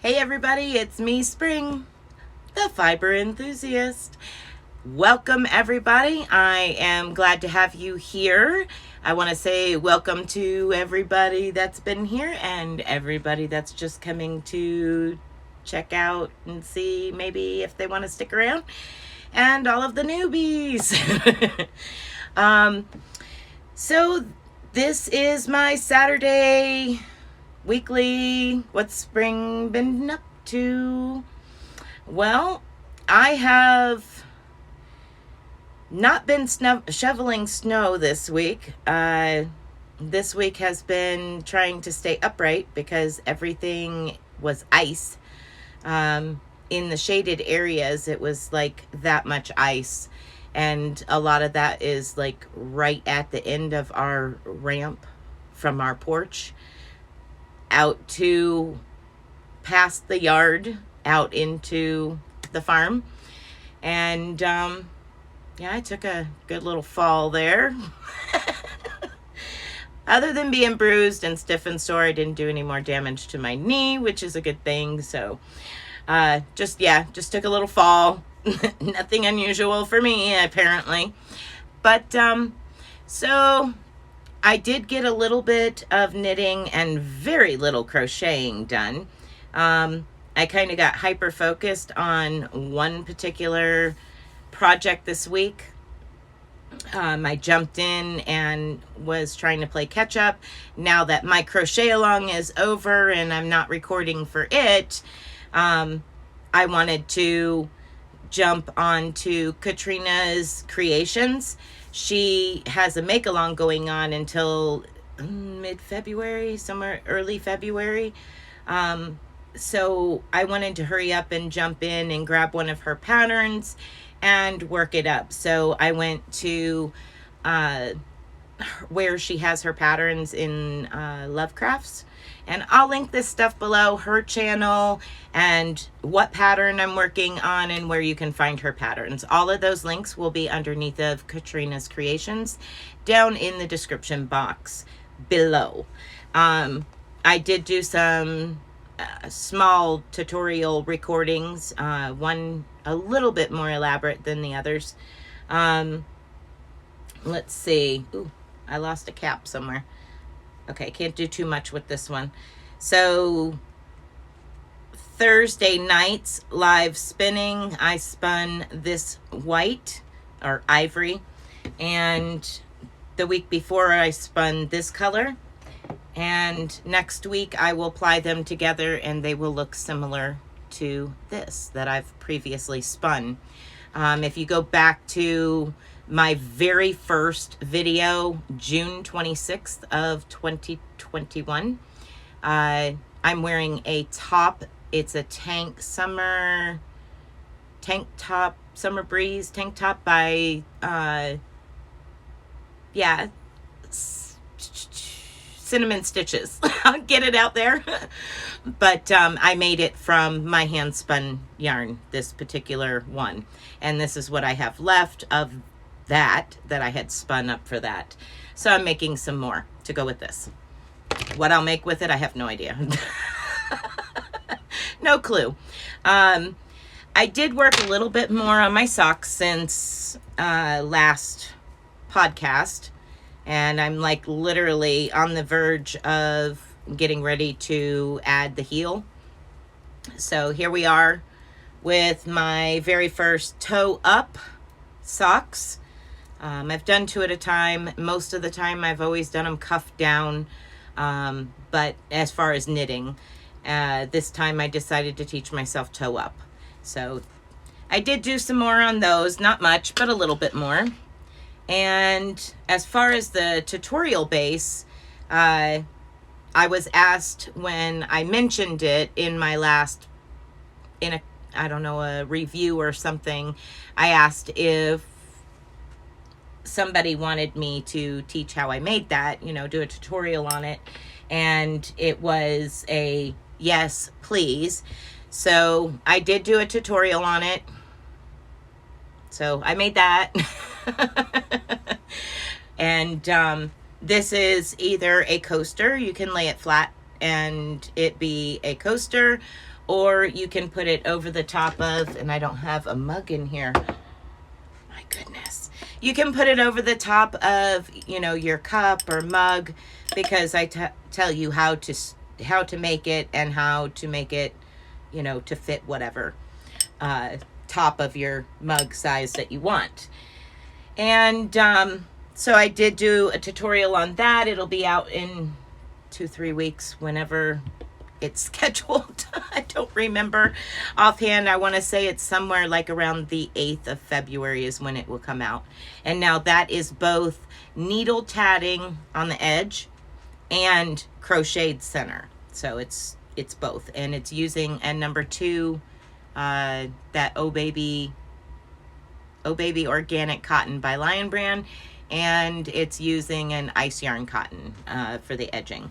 Hey everybody, it's me, Spring, the fiber enthusiast. Welcome everybody. I am glad to have you here. I want to say welcome to everybody that's been here and everybody that's just coming to check out and see maybe if they want to stick around, and all of the newbies. So this is my Saturday weekly what's Spring been up to. Well, I have not been shoveling snow this week. This week has been trying to stay upright because everything was ice. In the shaded areas, it was like that much ice. And a lot of that is like right at the end of our ramp from our porch out to past the yard, out into the farm. And yeah, I took a good little fall there. Other than being bruised and stiff and sore, I didn't do any more damage to my knee, which is a good thing. So just took a little fall. Nothing unusual for me, apparently. But so I did get a little bit of knitting and very little crocheting done. I kind of got hyper focused on one particular project this week. I jumped in and was trying to play catch up. Now that my crochet along is over and I'm not recording for it, I wanted to jump onto Katrina's creations. She has a make along going on until mid-February, somewhere early February. So I wanted to hurry up and jump in and grab one of her patterns and work it up. So I went to where she has her patterns in Love Crafts. And I'll link this stuff below, her channel and what pattern I'm working on and where you can find her patterns. All of those links will be underneath of Katrina's creations down in the description box below. I did do some small tutorial recordings, one a little bit more elaborate than the others. Let's see. Ooh, I lost a cap somewhere. Okay, can't do too much with this one. So Thursday night's live spinning, I spun this white or ivory, and the week before I spun this color, and next week I will apply them together and they will look similar to this that I've previously spun. If you go back to my very first video, June 26th of 2021, I'm wearing a top. It's a tank top, summer breeze tank top by, Cinnamon Stitches. I'll get it out there. But I made it from my hand spun yarn, this particular one. And this is what I have left of that I had spun up for that. So I'm making some more to go with this. What I'll make with it, I have no idea. No clue. I did work a little bit more on my socks since last podcast. And I'm like literally on the verge of getting ready to add the heel. So here we are with my very first toe up socks. I've done 2 at a time. Most of the time I've always done them cuffed down. But as far as knitting, this time I decided to teach myself toe up. So I did do some more on those, not much, but a little bit more. And as far as the tutorial base, I was asked when I mentioned it in my last, a review or something, I asked if somebody wanted me to teach how I made that, do a tutorial on it. And it was a yes, please. So I did do a tutorial on it. So I made that. And this is either a coaster. You can lay it flat and it be a coaster, or you can put it over the top of, and I don't have a mug in here. My goodness. You can put it over the top of, you know, your cup or mug, because I tell you how to make it and how to make it, you know, to fit whatever top of your mug size that you want. And so I did do a tutorial on that. It'll be out in 2-3 weeks, whenever it's scheduled. I don't remember offhand. I want to say it's somewhere like around the 8th of February is when it will come out. And now that is both needle tatting on the edge and crocheted center. So it's both, and it's using a number 2, that Oh Baby organic cotton by Lion Brand, and it's using an ice yarn cotton for the edging.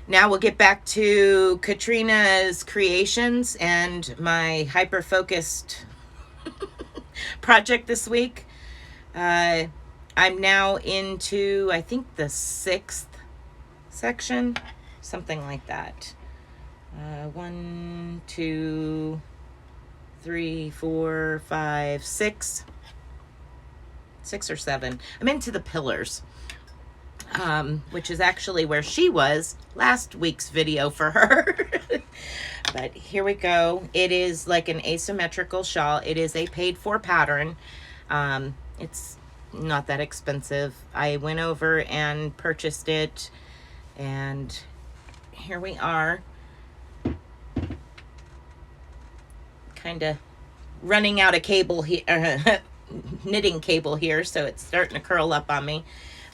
Now we'll get back to Katrina's creations and my hyper-focused project this week. I'm now into, I think, the 6th section, something like that. 1, 2, 3, 4, 5, 6 or 7. I'm into the pillars, which is actually where she was last week's video for her. But here we go. It is like an asymmetrical shawl. It is a paid for pattern. It's not that expensive. I went over and purchased it, and here we are, kind of running out of cable here, knitting cable here, so it's starting to curl up on me.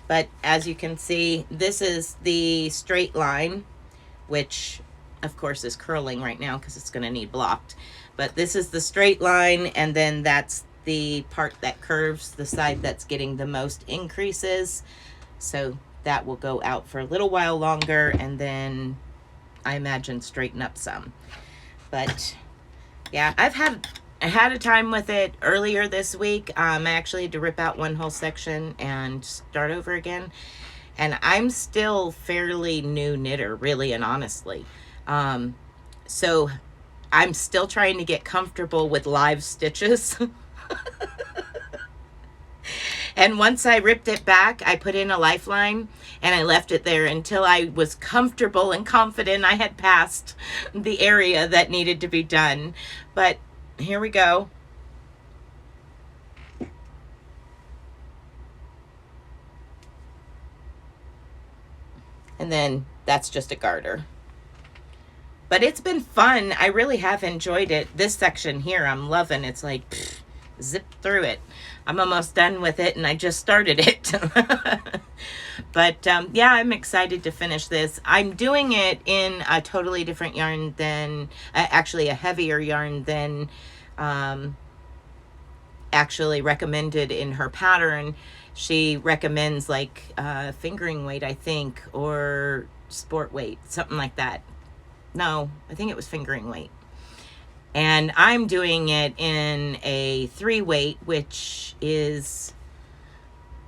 But as you can see, this is the straight line, which of course is curling right now because it's going to need blocked. But this is the straight line, and then that's the part that curves, the side that's getting the most increases. So that will go out for a little while longer, and then I imagine straighten up some. But yeah, I had a time with it earlier this week. I actually had to rip out one whole section and start over again. And I'm still fairly new knitter, really and honestly. So I'm still trying to get comfortable with live stitches. And once I ripped it back, I put in a lifeline and I left it there until I was comfortable and confident I had passed the area that needed to be done. But here we go. And then that's just a garter. But it's been fun. I really have enjoyed it. This section here, I'm loving. It's like, pff, zip through it. I'm almost done with it, and I just started it. But yeah, I'm excited to finish this. I'm doing it in a totally different yarn than, actually a heavier yarn than actually recommended in her pattern. She recommends like fingering weight, I think, or sport weight, something like that. No, I think it was fingering weight. And I'm doing it in a 3 weight, which is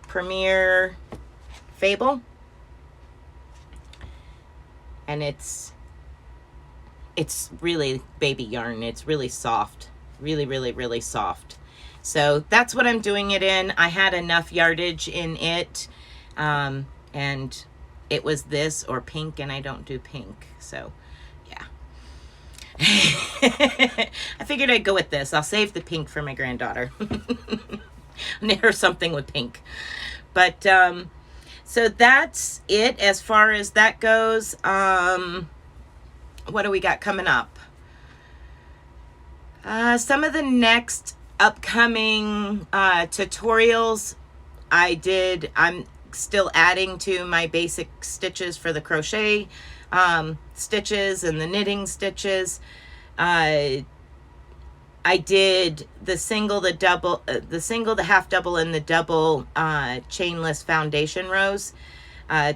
Premier Fable. And it's really baby yarn. It's really soft. Really, really, really soft. So that's what I'm doing it in. I had enough yardage in it. And it was this or pink, and I don't do pink. So I figured I'd go with this. I'll save the pink for my granddaughter. Knit her something with pink. But so that's it as far as that goes. What do we got coming up? Some of the next upcoming tutorials I'm still adding to my basic stitches for the crochet stitches and the knitting stitches. I did the single, the double, the half double, and the double chainless foundation rows,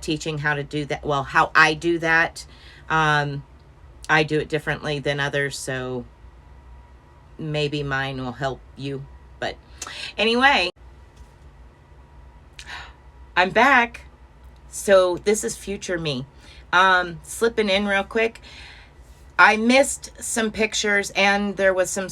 teaching how to do that. Well, how I do that. I do it differently than others, so maybe mine will help you. But anyway, I'm back. So this is future me. Slipping in real quick. I missed some pictures, and there was some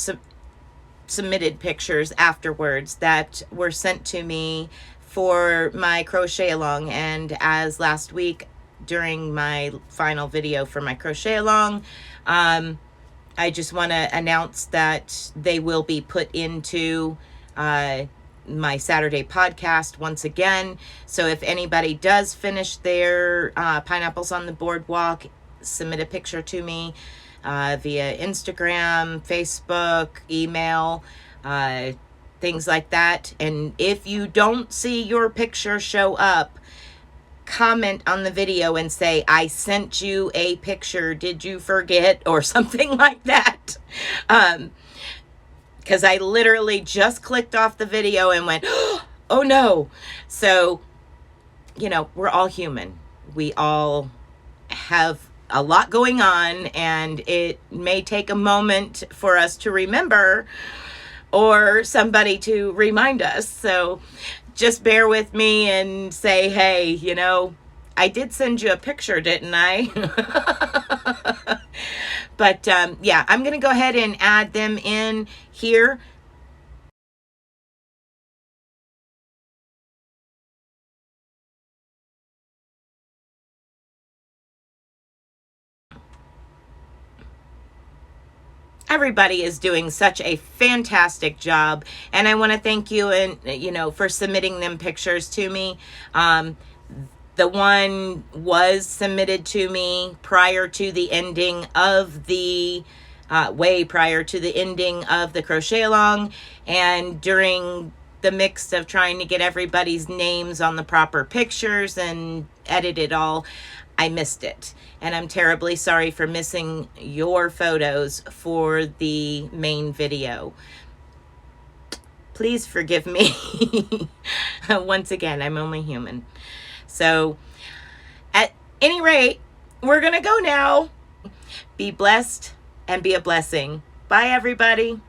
submitted pictures afterwards that were sent to me for my crochet along. And as last week during my final video for my crochet along, I just want to announce that they will be put into my Saturday podcast once again. So if anybody does finish their pineapples on the boardwalk, submit a picture to me via Instagram, Facebook, email, things like that. And if you don't see your picture show up, comment on the video and say, I sent you a picture, did you forget, or something like that. Because I literally just clicked off the video and went, oh no. So, you know, we're all human. We all have a lot going on, and it may take a moment for us to remember or somebody to remind us. So just bear with me and say, hey, you know, I did send you a picture, didn't I? But yeah, I'm going to go ahead and add them in here. Everybody is doing such a fantastic job, and I want to thank you, and you know, for submitting them pictures to me. The one was submitted to me prior to the ending of the way prior to the ending of the crochet along, and during the mix of trying to get everybody's names on the proper pictures and edit it all, I missed it. And I'm terribly sorry for missing your photos for the main video. Please forgive me. Once again, I'm only human. So at any rate, we're going to go now. Be blessed and be a blessing. Bye, everybody.